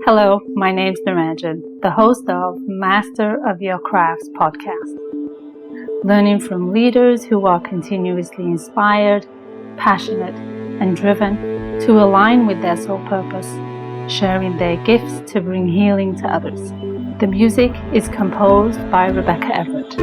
Hello, my name's Niranjan, the host of Master of Your Crafts podcast. Learning from leaders who are continuously inspired, passionate, and driven to align with their soul purpose, sharing their gifts to bring healing to others. The music is composed by Rebecca Everett.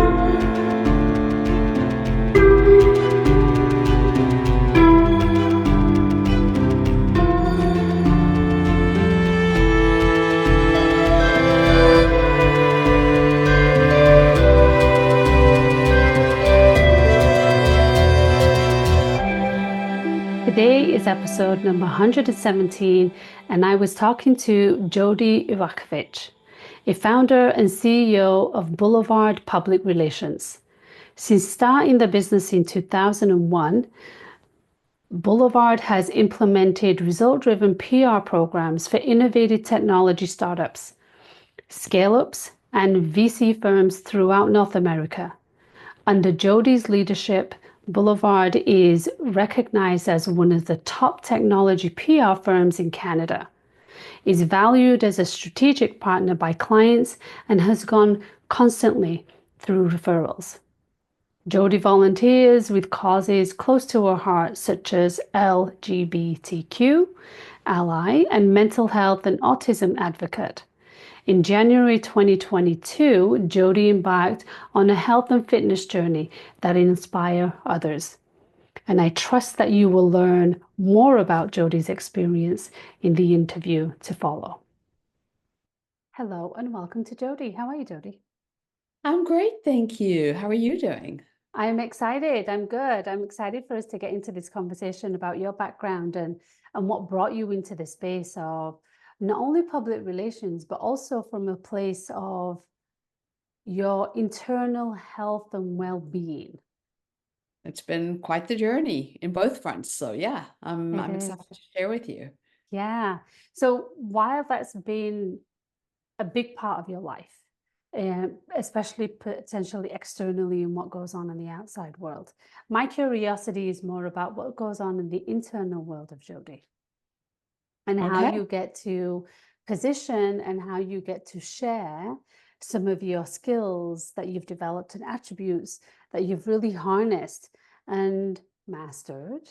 Today is episode number 117, and I was talking to Jodi Echakowitz, a founder and CEO of Boulevard Public Relations. Since starting the business in 2001, Boulevard has implemented result-driven PR programs for innovative technology startups, scaleups, and VC firms throughout North America. Under Jodi's leadership, Boulevard is recognized as one of the top technology PR firms in Canada, is valued as a strategic partner by clients, and has gone constantly through referrals. Jodi volunteers with causes close to her heart, such as LGBTQ, ally, and mental health and autism advocate. In January 2022, Jodi embarked on a health and fitness journey that inspires others. And I trust that you will learn more about Jodi's experience in the interview to follow. Hello and welcome to Jodi. How are you, Jodi? I'm great, thank you. How are you doing? I'm excited. I'm good. I'm excited for us to get into this conversation about your background and what brought you into the space of not only public relations, but also from a place of your internal health and well-being. It's been quite the journey in both fronts. So yeah, I'm excited to share with you. Yeah. So while that's been a big part of your life, especially potentially externally and what goes on in the outside world, my curiosity is more about what goes on in the internal world of Jodi. And how you get to position and how you get to share some of your skills that you've developed and attributes that you've really harnessed and mastered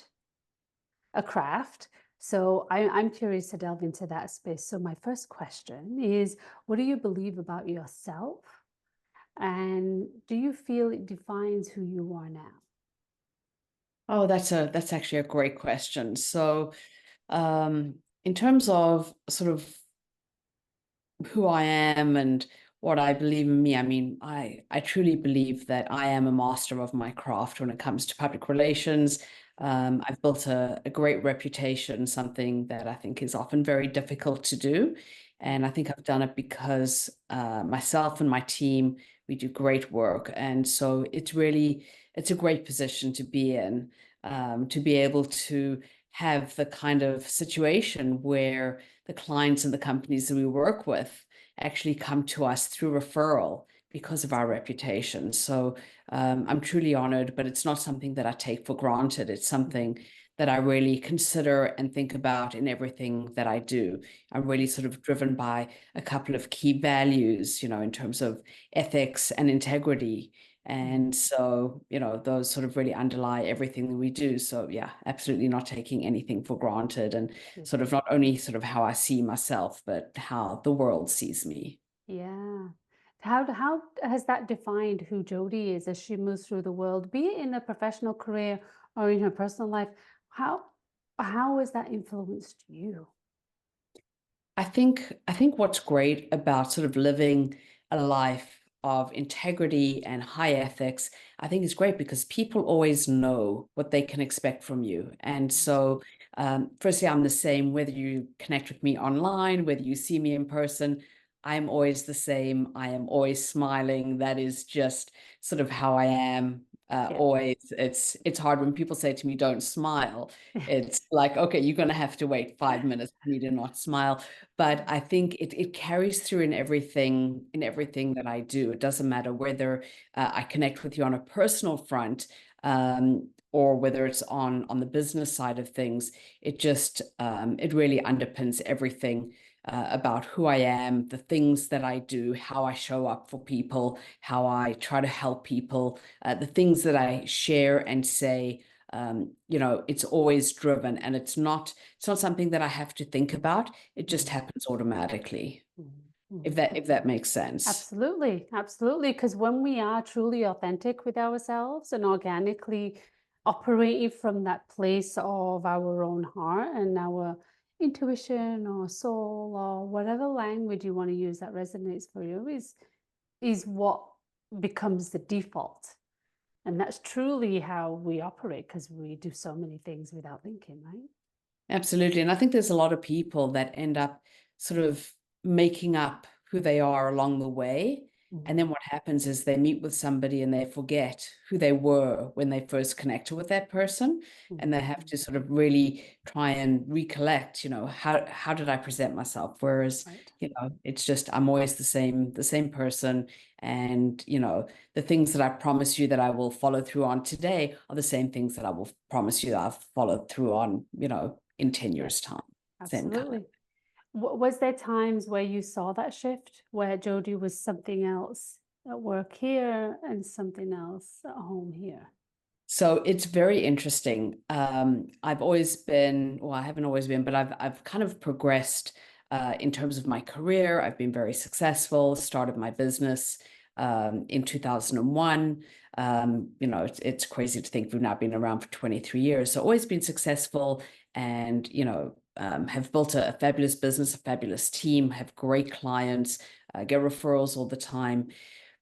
a craft. So I'm curious to delve into that space. So my first question is, what do you believe about yourself? And do you feel it defines who you are now? Oh, that's actually a great question. So in terms of sort of who I am and what I believe in me, I mean, I truly believe that I am a master of my craft when it comes to public relations. I've built a great reputation, something that I think is often very difficult to do. And I think I've done it because myself and my team, we do great work. And so it's a great position to be in, to be able to have the kind of situation where the clients and the companies that we work with actually come to us through referral because of our reputation. So I'm truly honored, but it's not something that I take for granted. It's something that I really consider and think about in everything that I do. I'm really sort of driven by a couple of key values, in terms of ethics and integrity. And so, those sort of really underlie everything that we do. So yeah, absolutely not taking anything for granted, and sort of not only sort of how I see myself, but how the world sees me. Yeah. How has that defined who Jodi is as she moves through the world, be it in a professional career or in her personal life? How has that influenced you? I think what's great about sort of living a life of integrity and high ethics, I think is great because people always know what they can expect from you. And so, firstly, I'm the same, whether you connect with me online, whether you see me in person, I'm always the same. I am always smiling. That is just sort of how I am. Always. It's hard when people say to me, "Don't smile." It's like, okay, you're going to have to wait 5 minutes for me to not smile. But I think it carries through in everything that I do. It doesn't matter whether I connect with you on a personal front, or whether it's on the business side of things. It just it really underpins everything about who I am, the things that I do, how I show up for people, how I try to help people, the things that I share and say. It's always driven, and it's not something that I have to think about. It just happens automatically. If that makes sense. Absolutely, absolutely. Because when we are truly authentic with ourselves and organically operating from that place of our own heart and our intuition or soul or whatever language you want to use that resonates for you is what becomes the default. And that's truly how we operate because we do so many things without thinking, right? Absolutely. And I think there's a lot of people that end up sort of making up who they are along the way. And then what happens is they meet with somebody and they forget who they were when they first connected with that person. And they have to sort of really try and recollect, how did I present myself? Whereas, Right. it's just I'm always the same person. And, the things that I promise you that I will follow through on today are the same things that I will promise you that I've followed through on, in 10 years' time. Same kind of. Absolutely. Was there times where you saw that shift, where Jodi was something else at work here and something else at home here? So it's very interesting. I've always been, well, I haven't always been, but I've kind of progressed in terms of my career. I've been very successful, started my business in 2001. It's crazy to think we've now been around for 23 years. So always been successful and, have built a fabulous business, a fabulous team, have great clients, get referrals all the time.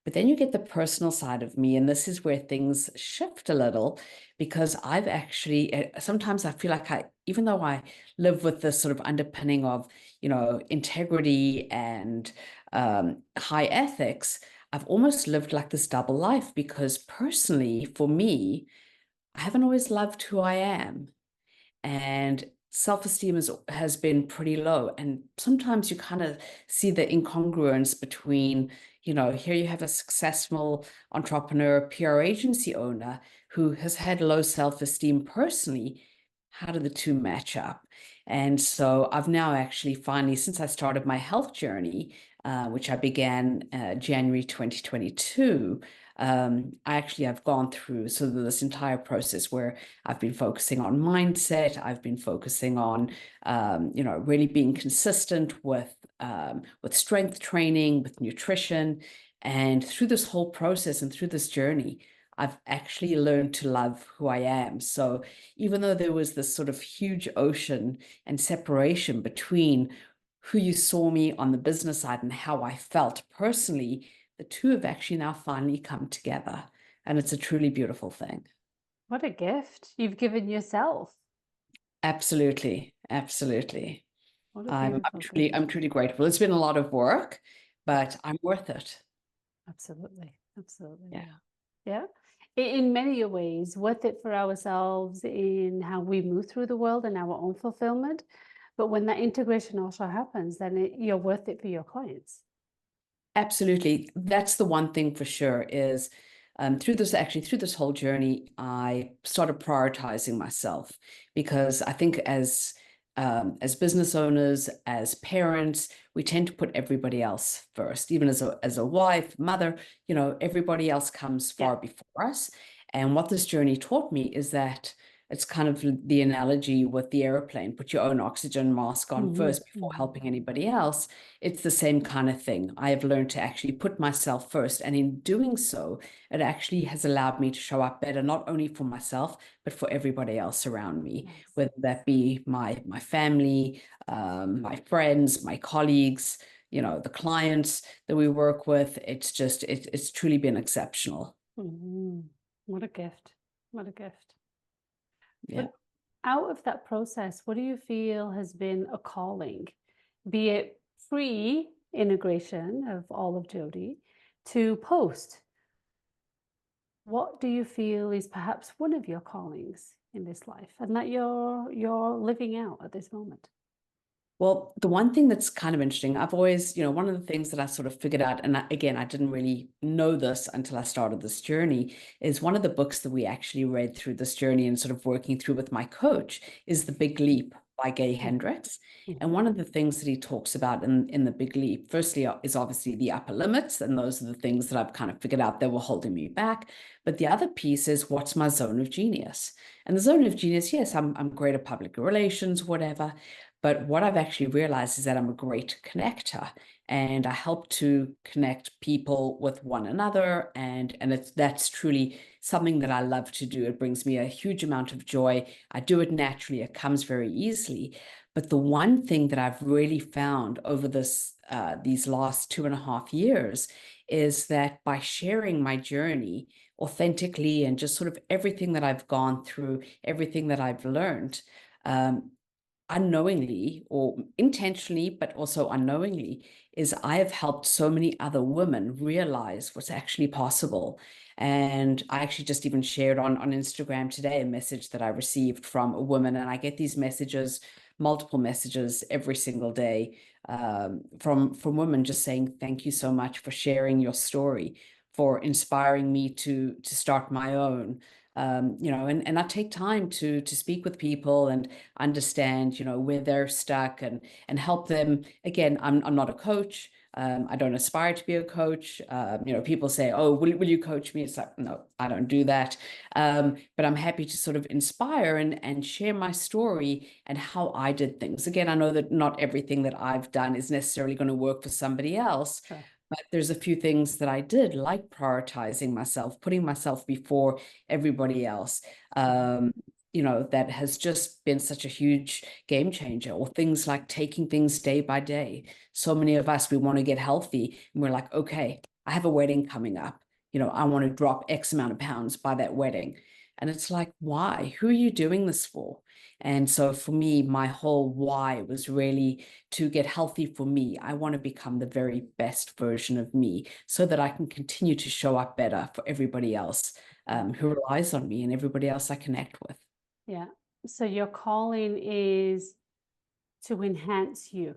But then you get the personal side of me, and this is where things shift a little because I've actually, sometimes I feel like even though I live with this sort of underpinning of, integrity and high ethics, I've almost lived like this double life because personally, for me, I haven't always loved who I am. And self-esteem has been pretty low. And sometimes you kind of see the incongruence between, here you have a successful entrepreneur, PR agency owner who has had low self-esteem personally. How do the two match up? And so I've now actually finally, since I started my health journey, which I began January 2022, I actually have gone through sort of this entire process where I've been focusing on mindset. I've been focusing on, really being consistent with strength training, with nutrition. And through this whole process and through this journey, I've actually learned to love who I am. So even though there was this sort of huge ocean and separation between who you saw me on the business side and how I felt personally, the two have actually now finally come together. And it's a truly beautiful thing. What a gift you've given yourself. Absolutely. Absolutely. What a I'm beautiful truly, gift. I'm truly grateful. It's been a lot of work, but I'm worth it. Absolutely. Absolutely. Yeah. Yeah. In many ways, worth it for ourselves in how we move through the world and our own fulfillment. But when that integration also happens, then you're worth it for your clients. Absolutely. That's the one thing for sure is through this whole journey, I started prioritizing myself because I think as business owners, as parents, we tend to put everybody else first. Even as a wife, mother, everybody else comes far before us. And what this journey taught me is that it's kind of the analogy with the airplane, put your own oxygen mask on first before helping anybody else. It's the same kind of thing. I have learned to actually put myself first. And in doing so, it actually has allowed me to show up better, not only for myself, but for everybody else around me, whether that be my family, my friends, my colleagues, the clients that we work with. It's truly been exceptional. What a gift. What a gift. Yeah. But out of that process, what do you feel has been a calling, be it pre-integration of all of Jodi to post? What do you feel is perhaps one of your callings in this life and that you're living out at this moment? Well, the one thing that's kind of interesting, I've always, one of the things that I sort of figured out, and again, I didn't really know this until I started this journey, is one of the books that we actually read through this journey and sort of working through with my coach is The Big Leap by Gay Mm, Hendricks. mm, And one of the things that he talks about in the Big Leap, firstly, is obviously the upper limits. And those are the things that I've kind of figured out that were holding me back. But the other piece is, what's my zone of genius? And the zone of genius, yes, I'm great at public relations, whatever. But what I've actually realized is that I'm a great connector, and I help to connect people with one another. And that's truly something that I love to do. It brings me a huge amount of joy. I do it naturally. It comes very easily. But the one thing that I've really found over these last 2.5 years is that by sharing my journey authentically and just sort of everything that I've gone through, everything that I've learned, um, unknowingly or intentionally, but also unknowingly, is I have helped so many other women realize what's actually possible. And I actually just even shared on Instagram today a message that I received from a woman, and I get these messages, multiple messages every single day, from women just saying, thank you so much for sharing your story, for inspiring me to start my own. And I take time to speak with people and understand, where they're stuck, and help them. Again, I'm not a coach. I don't aspire to be a coach. People say, oh, will you coach me? It's like, no, I don't do that. But I'm happy to sort of inspire and share my story and how I did things. Again, I know that not everything that I've done is necessarily going to work for somebody else. sure. But there's a few things that I did, like prioritizing myself, putting myself before everybody else. Um, that has just been such a huge game changer. Or things like taking things day by day. So many of us, we want to get healthy, and we're like, okay, I have a wedding coming up. I want to drop X amount of pounds by that wedding. And it's like, why? Who are you doing this for? And so for me, my whole why was really to get healthy for me. I want to become the very best version of me so that I can continue to show up better for everybody else, Yeah. who relies on me, and everybody else I connect with. Yeah. So your calling is to enhance you.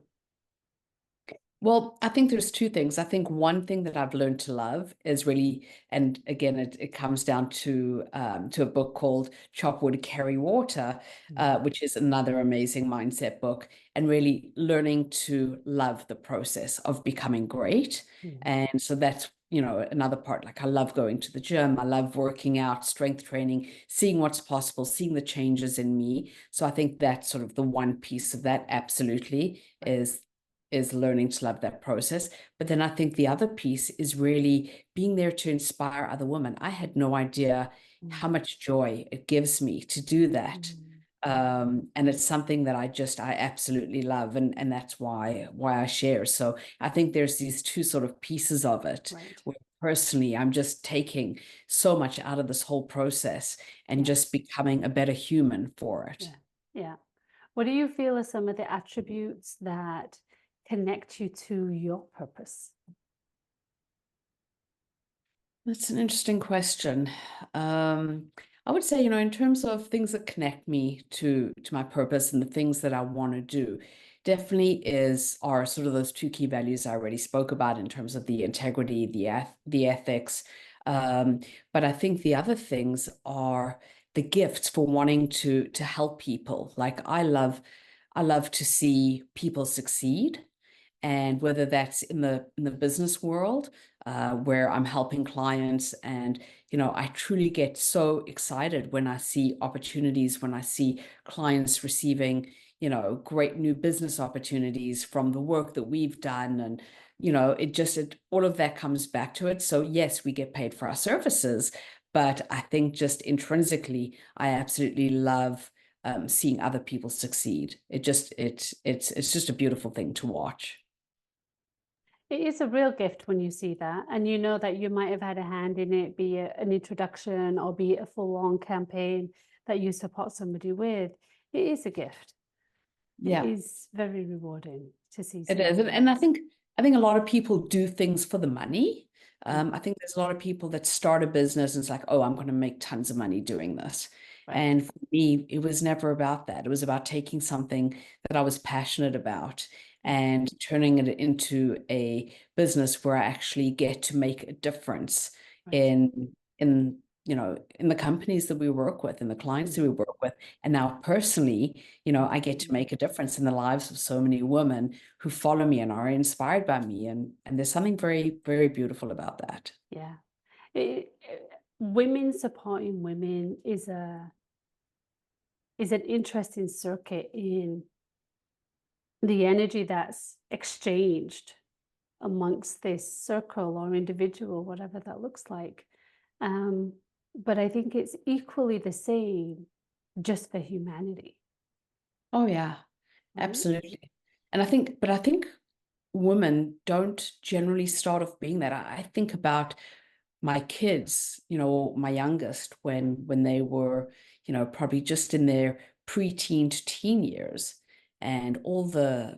Well, I think there's two things. I think one thing that I've learned to love is really, and again, it comes down to a book called Chop Wood, Carry Water, Mm, which is another amazing mindset book, and really learning to love the process of becoming great. mm, And so that's, another part. Like, I love going to the gym. I love working out, strength training, seeing what's possible, seeing the changes in me. So I think that's sort of the one piece of that, absolutely, right. is learning to love that process. But then I think the other piece is really being there to inspire other women. I had no idea how Mm, much joy it gives me to do that. mm, And it's something that I absolutely love, and that's why I share. So I think there's these two sort of pieces of it, right. where personally I'm just taking so much out of this whole process and Yeah. just becoming a better human for it. Yeah. Yeah. What do you feel are some of the attributes that connect you to your purpose? That's an interesting question. I would say, in terms of things that connect me to my purpose and the things that I want to do, definitely are sort of those two key values I already spoke about in terms of the integrity, the ethics. Um, but I think the other things are the gifts for wanting to help people. Like, I love to see people succeed, and whether that's in the business world, where I'm helping clients, and I truly get so excited when I see opportunities, when I see clients receiving great new business opportunities from the work that we've done. And it all of that comes back to it. So yes, we get paid for our services, but I think just intrinsically, I absolutely love seeing other people succeed. It's just a beautiful thing to watch. It is a real gift when you see that, and you know that you might have had a hand in it, be it an introduction or be it a full-on campaign that you support somebody with. It is a gift. It Yeah, is very rewarding to see it is. somebody And I else. think I think a lot of people do things for the money. Mm, I think there's a lot of people that start a business and it's like, oh, I'm going to make tons of money doing this. right, And for me, it was never about that. It was about taking something that I was passionate about mm, and turning it into a business where I actually get to make a difference right. in in the companies that we work with and the clients that we work with. And now personally, I get to make a difference in the lives of so many women who follow me and are inspired by me. And there's something very, very beautiful about that. Yeah. Women supporting women is an interesting circuit in the energy that's exchanged amongst this circle or individual, whatever that looks like. But I think it's equally the same just for humanity. Oh, yeah, Right? absolutely. And I think women don't generally start off being that. I think about my kids, my youngest, when they were, probably just in their preteen to teen years, and all the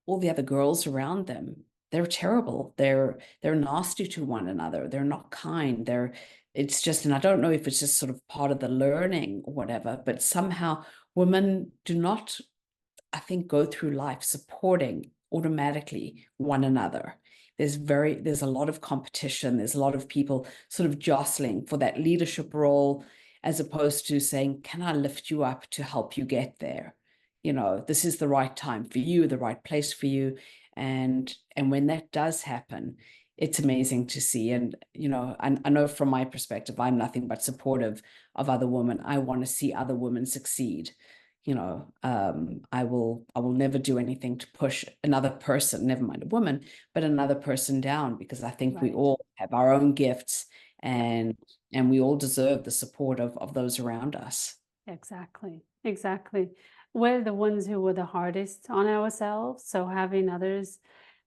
other girls around them, they're terrible. They're nasty to one another. They're not kind. It's just, and I don't know if it's just sort of part of the learning or whatever, but somehow women do not, I think, go through life supporting automatically one another. There's a lot of competition. There's a lot of people sort of jostling for that leadership role, as opposed to saying, can I lift you up to help you get there? This is the right time for you, the right place for you. And when that does happen, it's amazing to see. And, I know from my perspective, I'm nothing but supportive of other women. I want to see other women succeed. I will never do anything to push another person, never mind a woman, but another person down, because I think we Right. all have our own gifts, Yeah. and we all deserve the support of those around us. Exactly. Exactly. We're the ones who were the hardest on ourselves. So having others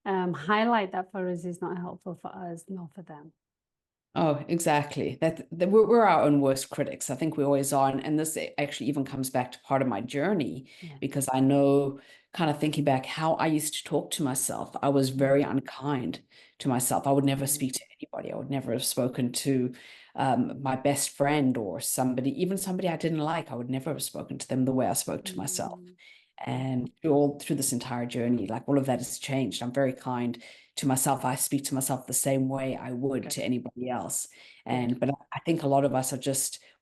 highlight that for us is not helpful for us, nor for them. Oh, exactly. That we're our own worst critics. I think we always are. And this actually even comes back to part of my journey, Yeah. because I know, kind of thinking back, how I used to talk to myself. I was very unkind to myself. I would never speak to anybody. I would never have spoken to my best friend or even somebody I didn't like. I would never have spoken to them the way I spoke to myself. Yeah. And all through this entire journey, like, all of that has changed. I'm very kind to myself. I speak to myself the same way I would Good. to anybody else. Good. But I think a lot of us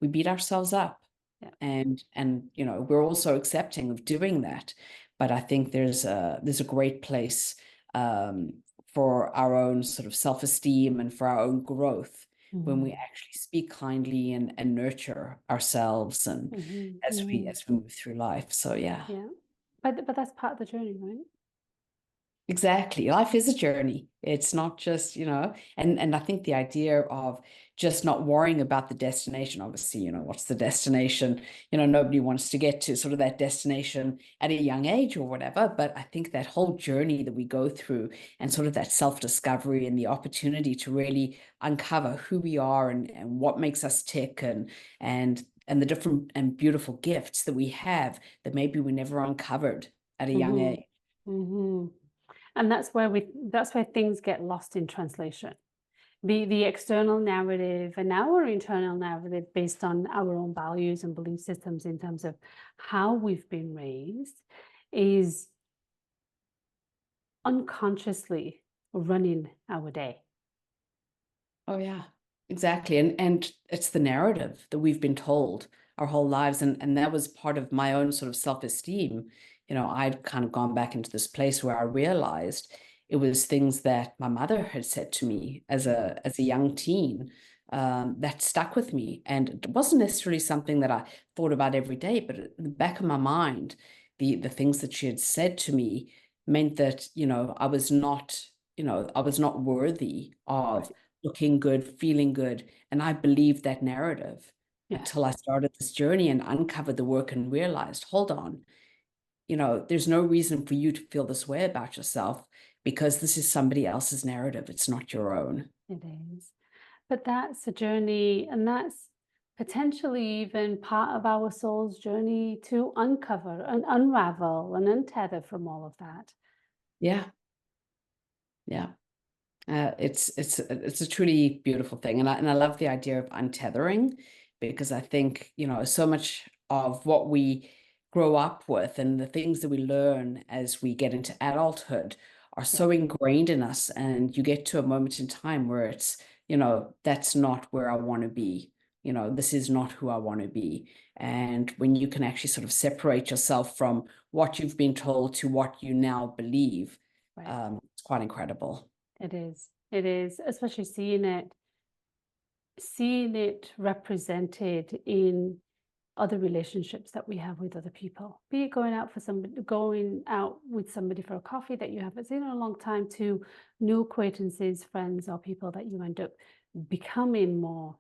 we beat ourselves up, Yeah. and we're also accepting of doing that. But I think there's a great place for our own sort of self-esteem and for our own growth when we actually speak kindly and nurture ourselves, and as we move through life. So yeah. Yeah. But that's part of the journey, right? Exactly. Life is a journey. It's not just, and I think the idea of just not worrying about the destination, obviously, what's the destination? Nobody wants to get to sort of that destination at a young age or whatever. But I think that whole journey that we go through, and sort of that self-discovery and the opportunity to really uncover who we are, and what makes us tick, and the different and beautiful gifts that we have that maybe we never uncovered at a young age. And that's where things get lost in translation. The external narrative and our internal narrative based on our own values and belief systems in terms of how we've been raised is unconsciously running our day. Oh yeah, exactly. And it's the narrative that we've been told our whole lives. And that was part of my own sort of self-esteem. I'd kind of gone back into this place where I realized it was things that my mother had said to me as a young teen, that stuck with me. And it wasn't necessarily something that I thought about every day, but in the back of my mind, the things that she had said to me meant that, I was not worthy of Right. looking good, feeling good. And I believed that narrative Yeah. until I started this journey and uncovered the work and realized, hold on, there's no reason for you to feel this way about yourself, because this is somebody else's narrative. It's not your own. It is. But that's a journey, and that's potentially even part of our soul's journey to uncover and unravel and untether from all of that. Yeah. Yeah. It's a truly beautiful thing. And I love the idea of untethering, because I think, so much of what we grow up with and the things that we learn as we get into adulthood are Yeah. so ingrained in us. And you get to a moment in time where it's, that's not where I want to be. you know, this is not who I want to be. And when you can actually sort of separate yourself from what you've been told to what you now believe, Right. it's quite incredible. It is. It is, especially seeing it represented in other relationships that we have with other people, be it going out with somebody for a coffee that you haven't seen in a long time, to new acquaintances, friends, or people that you end up becoming more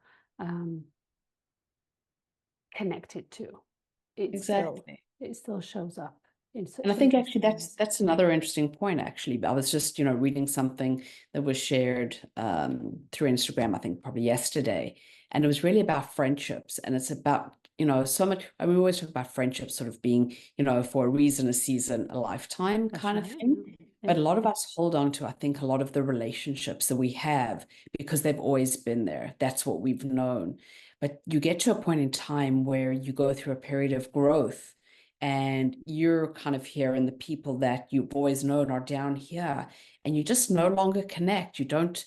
connected to. Exactly. It still shows up in And I such think actually interesting that's ways. that's another interesting point, actually. I was just, you know, reading something that was shared through Instagram, I think probably yesterday. And it was really about friendships. And it's about, you know, so much. I mean, we always talk about friendships sort of being, you know, for a reason, a season, a lifetime That's kind of right. thing. Yeah. But a lot of us hold on to, I think, a lot of the relationships that we have because they've always been there. That's what we've known. But you get to a point in time where you go through a period of growth and you're kind of here and the people that you've always known are down here and you just no longer connect. You don't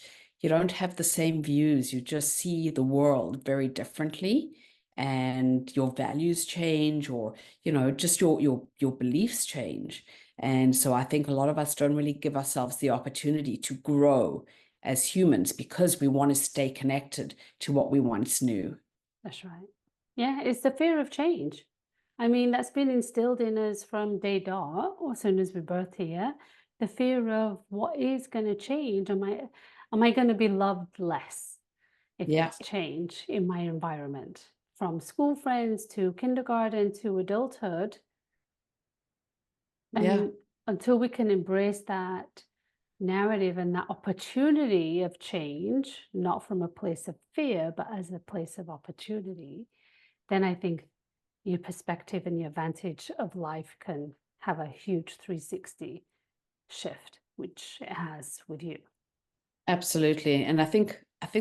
have the same views. You just see the world very differently and your values change, or you know, just your beliefs change. And so I think a lot of us don't really give ourselves the opportunity to grow as humans because we want to stay connected to what we once knew. That's right. Yeah, it's the fear of change. I mean, that's been instilled in us from day dot, or as soon as we birth here. The fear of what is going to change. Am I going to be loved less if Yeah, there's change in my environment? From school friends to kindergarten to adulthood. yeah, And until we can embrace that narrative and that opportunity of change, not from a place of fear, but as a place of opportunity, then I think your perspective and your vantage of life can have a huge 360 shift, which it has with you. absolutely. And I think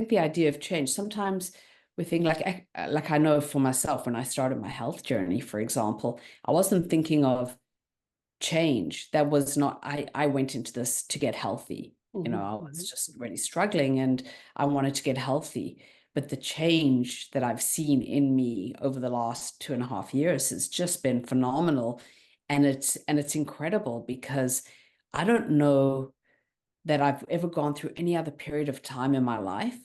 the idea of change, sometimes we think like I know for myself when I started my health journey, for example, I wasn't thinking of change. That was not, I went into this to get healthy. You know, Mhm, I was mhm. just really struggling and I wanted to get healthy. But the change that I've seen in me over the last 2.5 years has just been phenomenal. And it's incredible because I don't know that I've ever gone through any other period of time in my life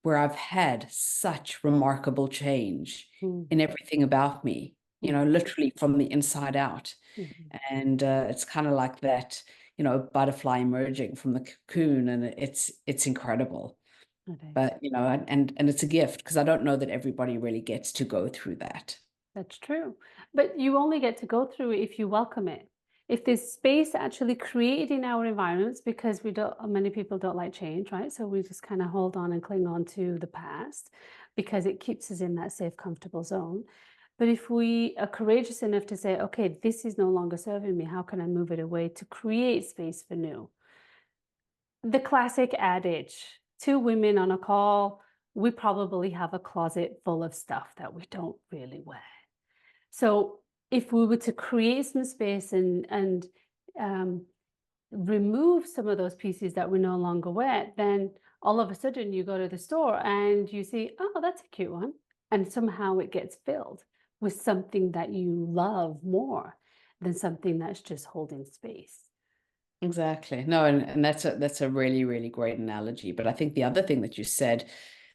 where I've had such remarkable change Mm, in everything about me, you mm, know, literally from the inside out. mhm. And it's kind of like that, you know, butterfly emerging from the cocoon, and it's incredible. It is. But you know, and it's a gift because I don't know that everybody really gets to go through that. That's true. But you only get to go through it if you welcome it. If there's space actually created in our environments, because we don't, many people don't like change, right? So we just kind of hold on and cling on to the past because it keeps us in that safe, comfortable zone. But if we are courageous enough to say, okay, this is no longer serving me, how can I move it away to create space for new? The classic adage, two women on a call, we probably have a closet full of stuff that we don't really wear. So if we were to create some space and um, remove some of those pieces that we no longer wear, then all of a sudden you go to the store and you see, oh, that's a cute one. And somehow it gets filled with something that you love more than something that's just holding space. Exactly. No, and that's a really, really great analogy. But I think the other thing that you said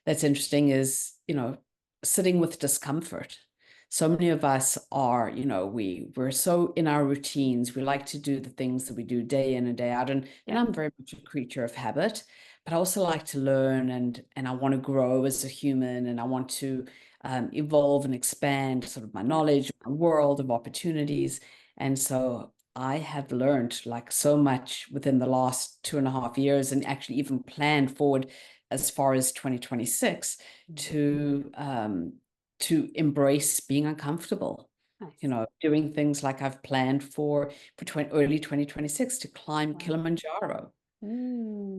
that's interesting is, you know, sitting with discomfort. So many of us are, you know, we're so in our routines. We like to do the things that we do day in and day out. And Yeah. I'm very much a creature of habit, but I also like to learn and I want to grow as a human and I want to evolve and expand sort of my Yeah. knowledge, my world of opportunities. And so I have learned like so much within the last 2.5 years and actually even planned forward as far as 2026 Mhm. to embrace being uncomfortable, you Nice. know, doing things like I've planned for early 2026 to climb Wow. Kilimanjaro,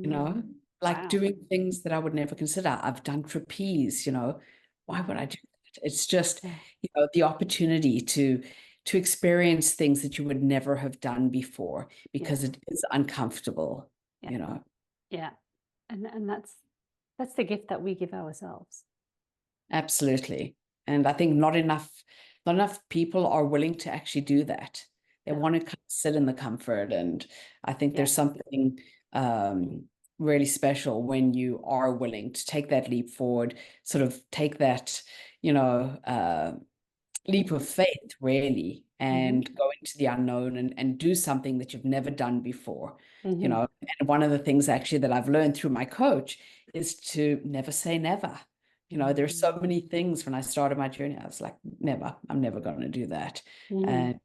you know, Mm. like Wow. doing things that I would never consider. I've done trapeze, you know, why would Mhm. I do that? It's just, Yeah. you know, the opportunity to experience things that you would never have done before Yeah. because it is uncomfortable, Yeah. you know. Yeah. And that's the gift that we give ourselves. Absolutely. And I think not enough people are willing to actually do that. They No. want to kind of sit in the comfort. And I think there's Yes. something really special when you are willing to take that leap forward, sort of take that, you know, leap of faith, really, Mm-hmm. and go into the unknown and do something that you've never done before. You Mm-hmm. know, and one of the things actually that I've learned through my coach is to never say never. You know, there's so many things when I started my journey, I was like, never, I'm never going to do that. Mm-hmm. And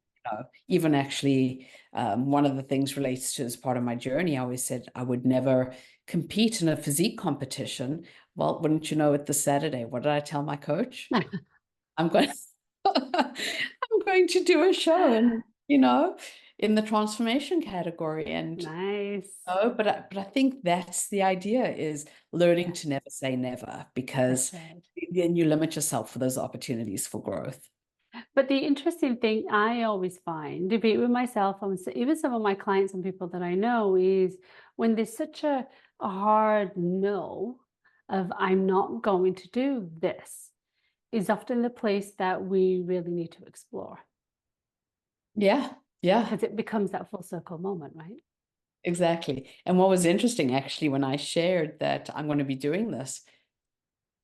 even actually, one of the things relates to as part of my journey, I always said I would never compete in a physique competition. Well, wouldn't you know it, this Saturday, what did I tell my coach? I'm going I'm going to do a show and in the transformation category. And Nice. but I think that's the idea, is learning Yes, to never say never, that's because right. then you limit yourself for those opportunities for growth. But the interesting thing I always find, debate with myself, and even some of my clients and people that I know, is when there's such a hard no of I'm not going to do this, is often the place that we really need to explore Yeah, yeah, because it becomes that full circle moment, right? exactly. And what was interesting actually when I shared that I'm going to be doing this,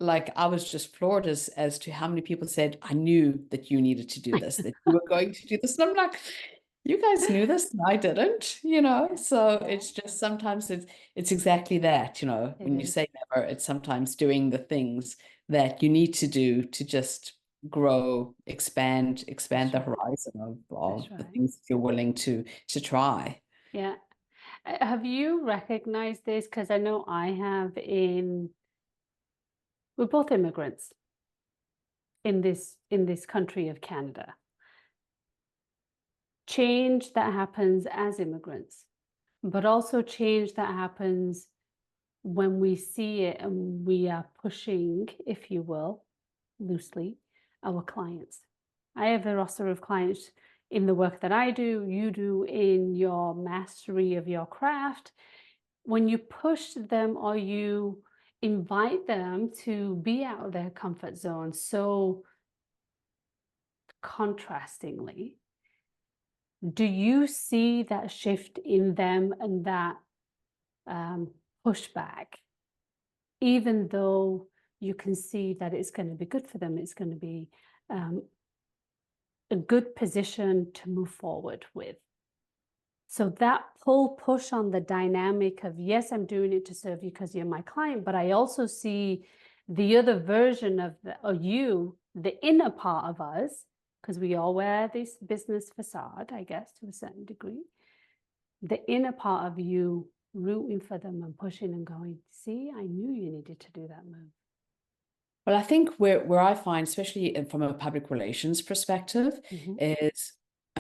like I was just floored as to how many people said, I knew that you needed to do this, that you were going to do this. And I'm like, you guys knew this and I didn't, you know? So Yeah, it's just sometimes it's exactly that, you know, it when you is. say never, it's sometimes doing the things that you need to do to just grow, expand That's the right. horizon That's of the right. things that you're willing to try. Yeah. Have you recognized this? Because I know I have we're both immigrants in this country of Canada. Change that happens as immigrants, but also change that happens when we see it and we are pushing, if you will, loosely, our clients. I have a roster of clients in the work that I do, you do in your mastery of your craft. When you push them or you invite them to be out of their comfort zone so contrastingly, do you see that shift in them and that um, pushback, even though you can see that it's going to be good for them, it's going to be um, a good position to move forward with? So that pull push on the dynamic of, yes, I'm doing it to serve you because you're my client, but I also see the other version of you, the inner part of us, because we all wear this business facade, I guess, to a certain degree. The inner part of you rooting for them and pushing and going, see, I knew you needed to do that move. Well, I think where I find, especially from a public relations perspective, Mm-hmm. is,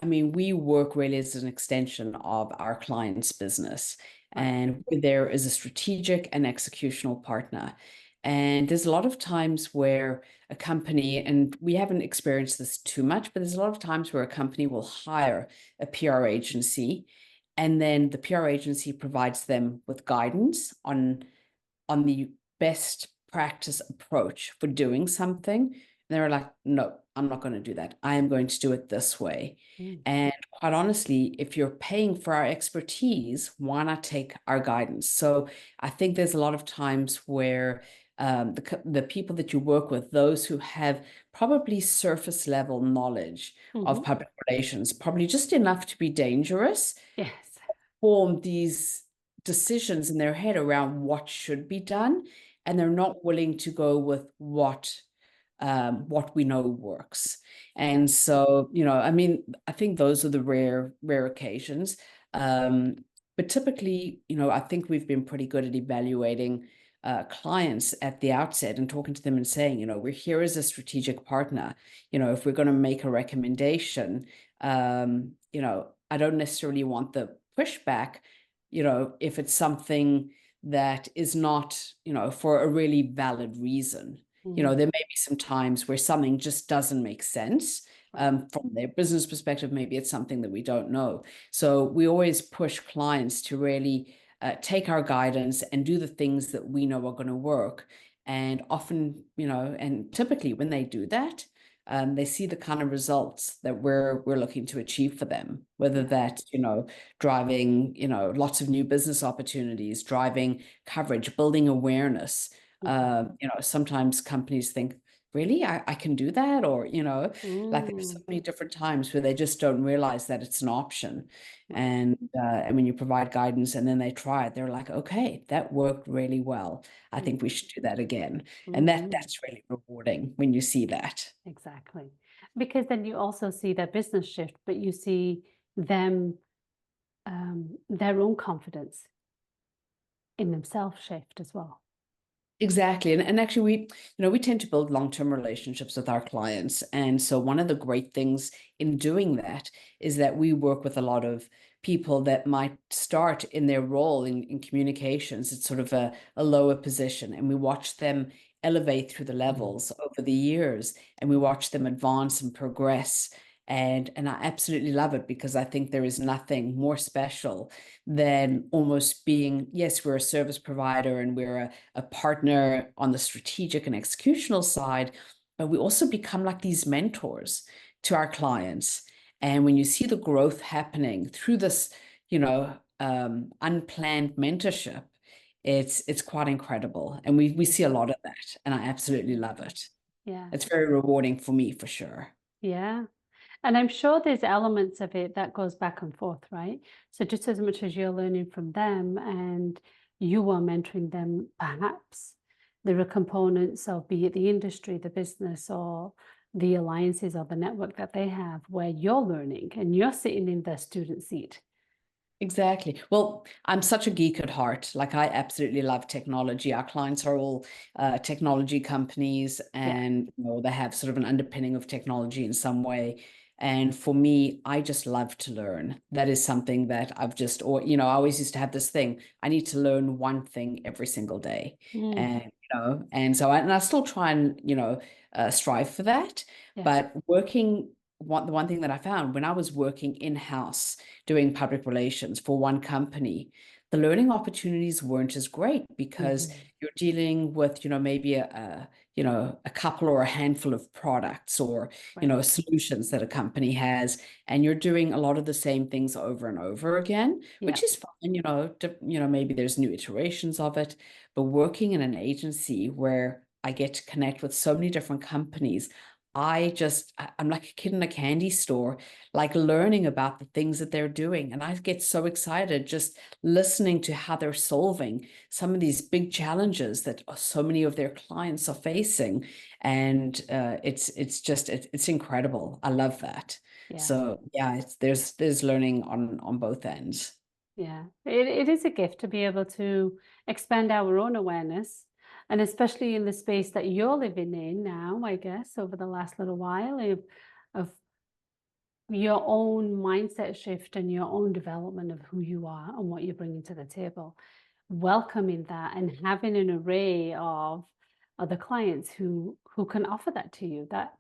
I mean, we work really as an extension of our client's business, Right. and we're there as a strategic and executional partner. And there's a lot of times where a company, and we haven't experienced this too much, but there's a lot of times where a company will hire a PR agency, and then the PR agency provides them with guidance on the best practice approach for doing something. And they're like, no, I'm not going to do that. I am going to do it this way. Mm. And quite honestly, if you're paying for our expertise, why not take our guidance? So I think there's a lot of times where the people that you work with, those who have probably surface level knowledge of Mm-hmm. public relations, probably just enough to be dangerous, Yes. form these decisions in their head around what should be done, and they're not willing to go with what we know works. Yeah. And so, I mean, I think those are the rare occasions. Um, but typically, I think we've been pretty good at evaluating clients at the outset and talking to them and saying, we're here as a strategic partner. If we're going to make a recommendation, I don't necessarily want the pushback, if it's something that is not, for a really valid reason. Mm-hmm. There may be some times where something just doesn't make sense. Right. From their business perspective, maybe it's something that we don't know. So we always push clients to really take our guidance and do the things that we know are going to work. And often, and typically when they do that, they see the kind of results that we're looking to achieve for them, whether that's, driving, lots of new business opportunities, driving coverage, building awareness. Sometimes companies think, really, I can do that? Or, like there's so many different times where they just don't realize that it's an option. And when you provide guidance and then they try it, they're like, okay, that worked really well. I think we should do that again. And that's really rewarding when you see that. Exactly. Because then you also see their business shift, but you see them, their own confidence in themselves shift as well. Exactly. And actually we tend to build long-term relationships with our clients. And so one of the great things in doing that is that we work with a lot of people that might start in their role in communications. It's sort of a lower position, and we watch them elevate through the levels over the years, and we watch them advance and progress. And I absolutely love it, because I think there is nothing more special than almost being, yes, we're a service provider and we're a partner on the strategic and executional side, but we also become like these mentors to our clients. And when you see the growth happening through this, unplanned mentorship, it's quite incredible. And we see a lot of that, and I absolutely love it. Yeah. It's very rewarding for me, for sure. Yeah. And I'm sure there's elements of it that goes back and forth, right? So just as much as you're learning from them and you are mentoring them, perhaps there are components of, be it the industry, the business, or the alliances or the network that they have, where you're learning and you're sitting in the student seat. Exactly. Well, I'm such a geek at heart. Like, I absolutely love technology. Our clients are all technology companies, Yeah. and they have sort of an underpinning of technology in some way. And for me, I just love to learn. That is something that I've just, or I always used to have this thing. I need to learn one thing every single day, and I still try and strive for that. Yeah. But the one thing that I found when I was working in-house doing public relations for one company, the learning opportunities weren't as great, because you're dealing with, maybe a couple or a handful of products, or, Right. solutions that a company has, and you're doing a lot of the same things over and over again, Yeah. which is fine, maybe there's new iterations of it. But working in an agency where I get to connect with so many different companies, I'm like a kid in a candy store, like learning about the things that they're doing. And I get so excited just listening to how they're solving some of these big challenges that so many of their clients are facing. And it's incredible. I love that. Yeah. So yeah, there's learning on both ends. Yeah, it is a gift to be able to expand our own awareness, and especially in the space that you're living in now, I guess, over the last little while of your own mindset shift and your own development of who you are and what you're bringing to the table. Welcoming that and having an array of other clients who can offer that to you. That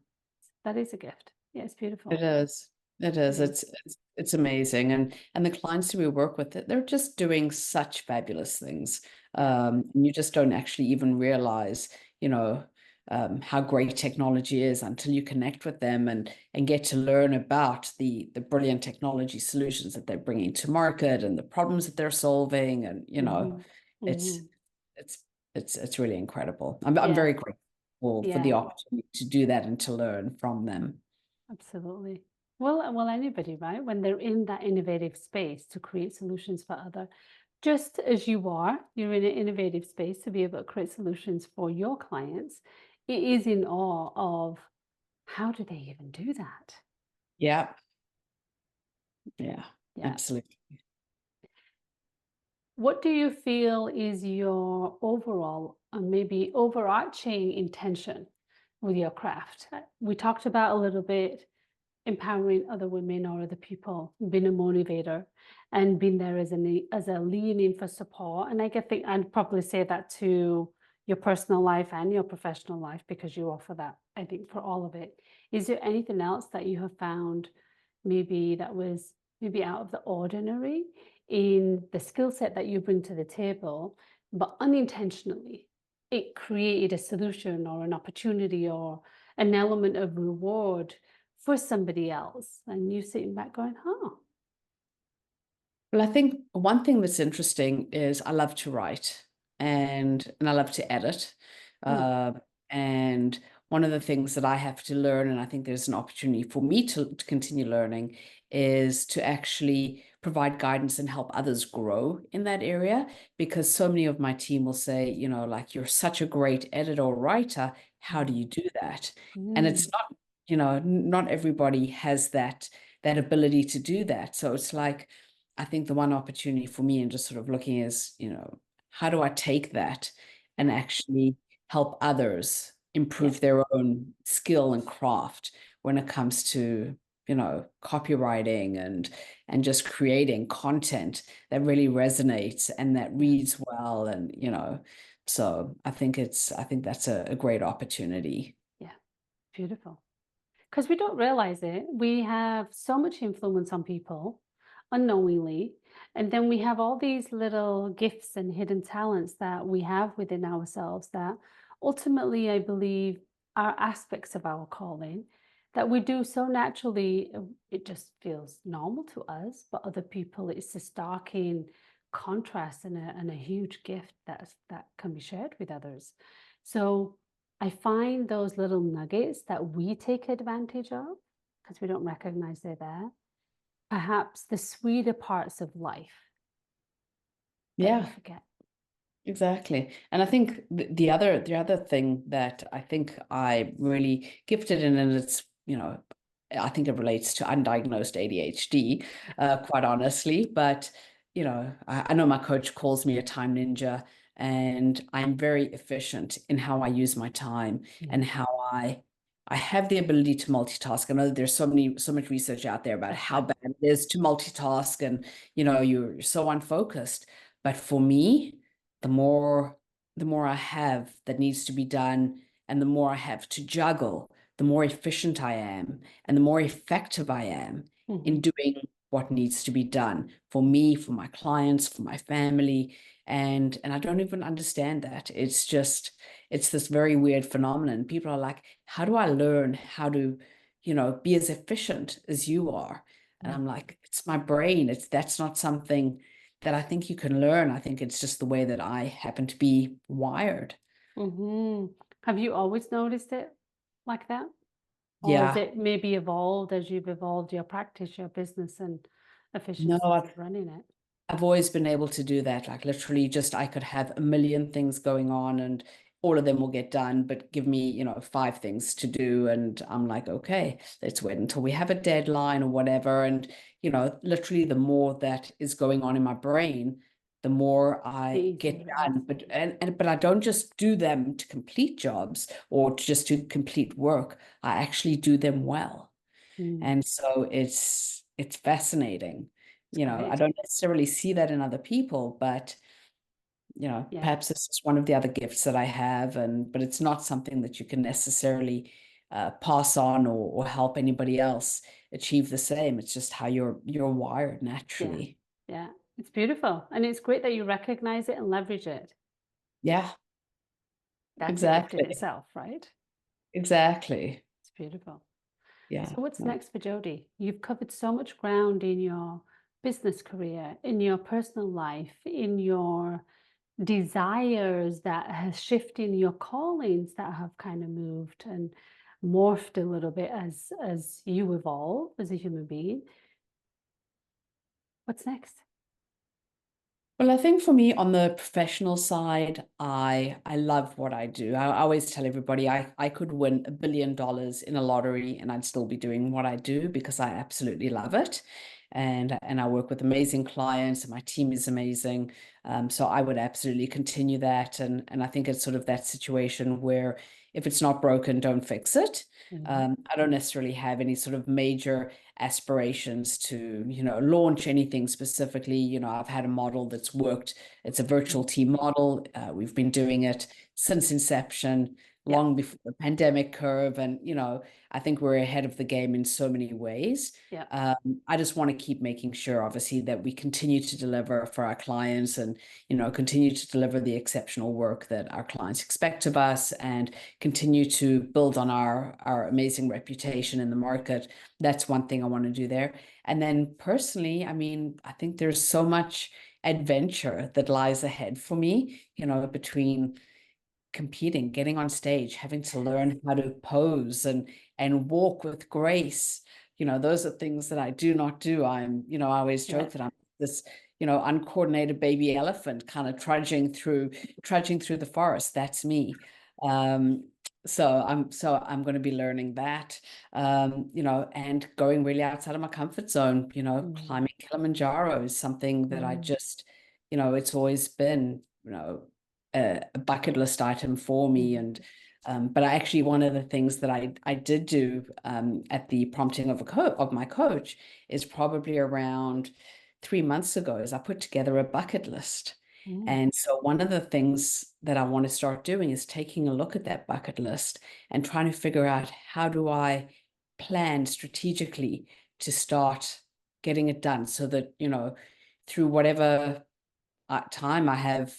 is a gift. Yeah, it's It beautiful. is. It is. Yeah. It's amazing. And the clients who we work with, they're just doing such fabulous things. And you just don't actually even realize, how great technology is until you connect with them and get to learn about the brilliant technology solutions that they're bringing to market and the problems that they're solving. And, it's Hmm. it's it's really incredible. I'm Yeah. very grateful for the Yeah. opportunity to do that and to learn from them. Absolutely. Well, anybody, right? When they're in that innovative space to create solutions for other, just as you are, you're in an innovative space to be able to create solutions for your clients. It is in awe of how do they even do that? Yeah. Yeah, Yeah. absolutely. What do you feel is your overall and maybe overarching intention with your craft? We talked about a little bit empowering other women or other people, being a motivator and being there as a lean in for support. And think I'd probably say that to your personal life and your professional life, because you offer that, I think, for all of it. Is there anything else that you have found maybe that was maybe out of the ordinary in the skill set that you bring to the table, but unintentionally it created a solution or an opportunity or an element of reward for somebody else. And you sitting back going, huh. Well, I think one thing that's interesting is I love to write and I love to edit. Hmm. Uh, and one of the things that I have to learn, and I think there's an opportunity for me to continue learning, is to actually provide guidance and help others grow in that area. Because so many of my team will say, like, you're such a great editor or writer. How do you do that? And Mm. it's not, not everybody has that ability to do that. So it's like, I think the one opportunity for me and just sort of looking is, how do I take that and Yeah. actually help others Yeah. improve their own skill and craft when it comes to, copywriting and just creating content that really resonates and that Yeah. reads well. And, so I think that's a great opportunity. Yeah. Beautiful. Because we don't realize it. We have so much influence on people unknowingly. And then we have all these little gifts and hidden talents that we have within ourselves that ultimately, I believe, are aspects of our calling that we do so naturally. It just feels normal to us, but other people, it's a starking contrast and a huge gift that can be shared with others. So I find those little nuggets that we take advantage of because we don't recognize they're there, perhaps the sweeter parts of life that we Yeah. forget. Exactly. And I think the other thing that I think I really gifted in, and it's, I think it relates to undiagnosed ADHD, quite honestly. But, I know my coach calls me a time ninja, and I'm very efficient in how I use my time Yeah, and how I have the ability to multitask. I know that there's so much research out there about that's how right. bad it is to multitask and, you're so unfocused. But for me, the more the more I have that needs to be done and the more I have to juggle, the more efficient I am and the more effective I am Hmm. in doing what needs to be done for me, for my clients, for my family. And I don't even understand that. It's this very weird phenomenon. People are like, how do I learn how to, be as efficient as you are? And Yeah. I'm like, it's my brain. That's not something that I think you can learn. I think it's just the way that I happen to be wired. Hmm. Have you always noticed it like that? Or has Yeah. it maybe evolved as you've evolved your practice, your business, and No, efficiencies of running it? I've always been able to do that. Like literally just I could have a million things going on and all of them will get done, but give me, five things to do. And I'm like, okay, let's wait until we have a deadline or whatever. And, literally the more that is going on in my brain, the more The I get easier it is. done. But I don't just do them to complete jobs or just to complete work. I actually do them well. Mm, And so it's fascinating. it's I great. don't necessarily see that in other people, but Yeah. perhaps this is one of the other gifts that I have, and but it's not something that you can necessarily pass on or help anybody else achieve the same. It's just how you're wired Yeah. naturally. Yeah. It's beautiful. And it's great that you recognize it and leverage it. Yeah, That's a gift in exactly. itself, right? Exactly. It's beautiful. Yeah. So what's No. next for Jodi? You've covered so much ground in your business career, in your personal life, in your desires that has shifted in your callings that have kind of moved and morphed a little bit as you evolve as a human being. What's next? Well, I think for me on the professional side, I love what I do. I always tell everybody I could win $1 billion in a lottery and I'd still be doing what I do because I absolutely love it. And I work with amazing clients and my team is amazing. So I would absolutely continue that. And I think it's sort of that situation where if it's not broken, don't fix it. Yeah. I don't necessarily have any sort of major aspirations to, launch anything specifically. I've had a model that's worked. It's a virtual Mm. team model. We've been doing it since inception. long before the pandemic curve. And, I think we're ahead of the game in so many ways. Yeah. I just want to keep making sure, obviously, that we continue to deliver for our clients and, continue to deliver the exceptional work that our clients expect of us and continue to build on our amazing reputation in the market. That's one thing I want to do there. And then personally, I mean, I think there's so much adventure that lies ahead for me, between competing, getting on stage, having to learn how to pose and walk with grace. Those are things that I do not do. I always joke that I'm this, uncoordinated baby elephant kind of trudging through the forest. That's me. So I'm going to be learning that, and going really outside of my comfort zone. Climbing Kilimanjaro is something that I just, it's always been, a bucket list item for me. And but actually, one of the things that I did do at the prompting of my coach is probably around 3 months ago, is I put together a bucket list. And so one of the things that I want to start doing is taking a look at that bucket list and trying to figure out, how do I plan strategically to start getting it done, so that, through whatever time I have,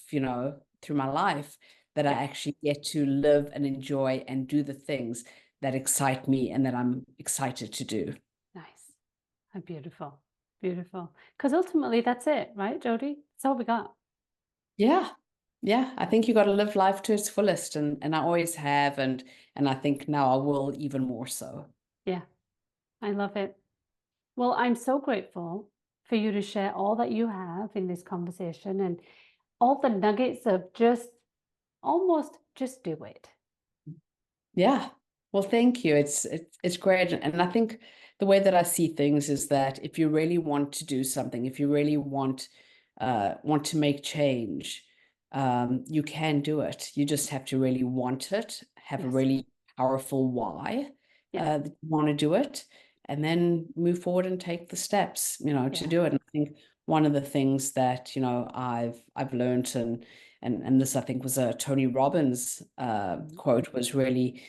through my life, that I actually get to live and enjoy and do the things that excite me and that I'm excited to do. Nice. Beautiful. Beautiful. Because ultimately that's it, right, Jodi? That's all we got. Yeah. Yeah. I think you got to live life to its fullest. And I always have. And I think now I will even more so. Yeah. I love it. Well, I'm so grateful for you to share all that you have in this conversation and all the nuggets of just do it. Yeah. Well, thank you. It's great. And I think the way that I see things is that if you really want to do something, if you really want to make change, you can do it. You just have to really want it, have a really powerful why that you want to do it, and then move forward and take the steps, to do it. And I think one of the things that, I've learned, and this, I think, was a Tony Robbins quote, was really,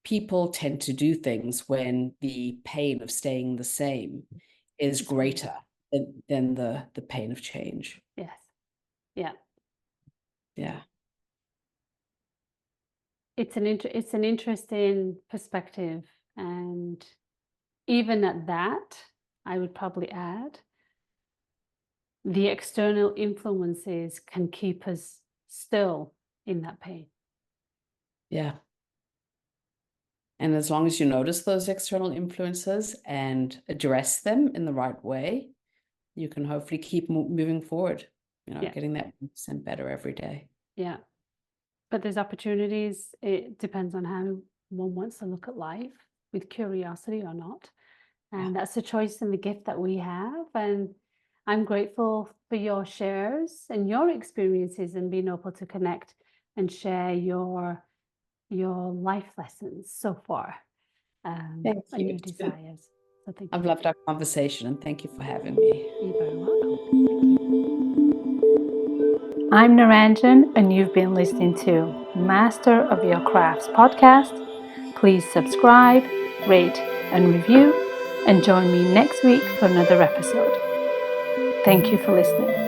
people tend to do things when the pain of staying the same is greater than the pain of change. Yes. Yeah. Yeah. It's an interesting perspective, and even at that, I would probably add, the external influences can keep us still in that pain. Yeah. And as long as you notice those external influences and address them in the right way, you can hopefully keep moving forward, getting that 1% better every day. Yeah. But there's opportunities. It depends on how one wants to look at life, with curiosity or not. And that's the choice and the gift that we have. And I'm grateful for your shares and your experiences, and being able to connect and share your life lessons so far, and your desires. So thank you. I've loved our conversation, and thank you for having me. You're very welcome. I'm Naranjan, and you've been listening to Master of Your Crafts podcast. Please subscribe, rate, and review, and join me next week for another episode. Thank you for listening.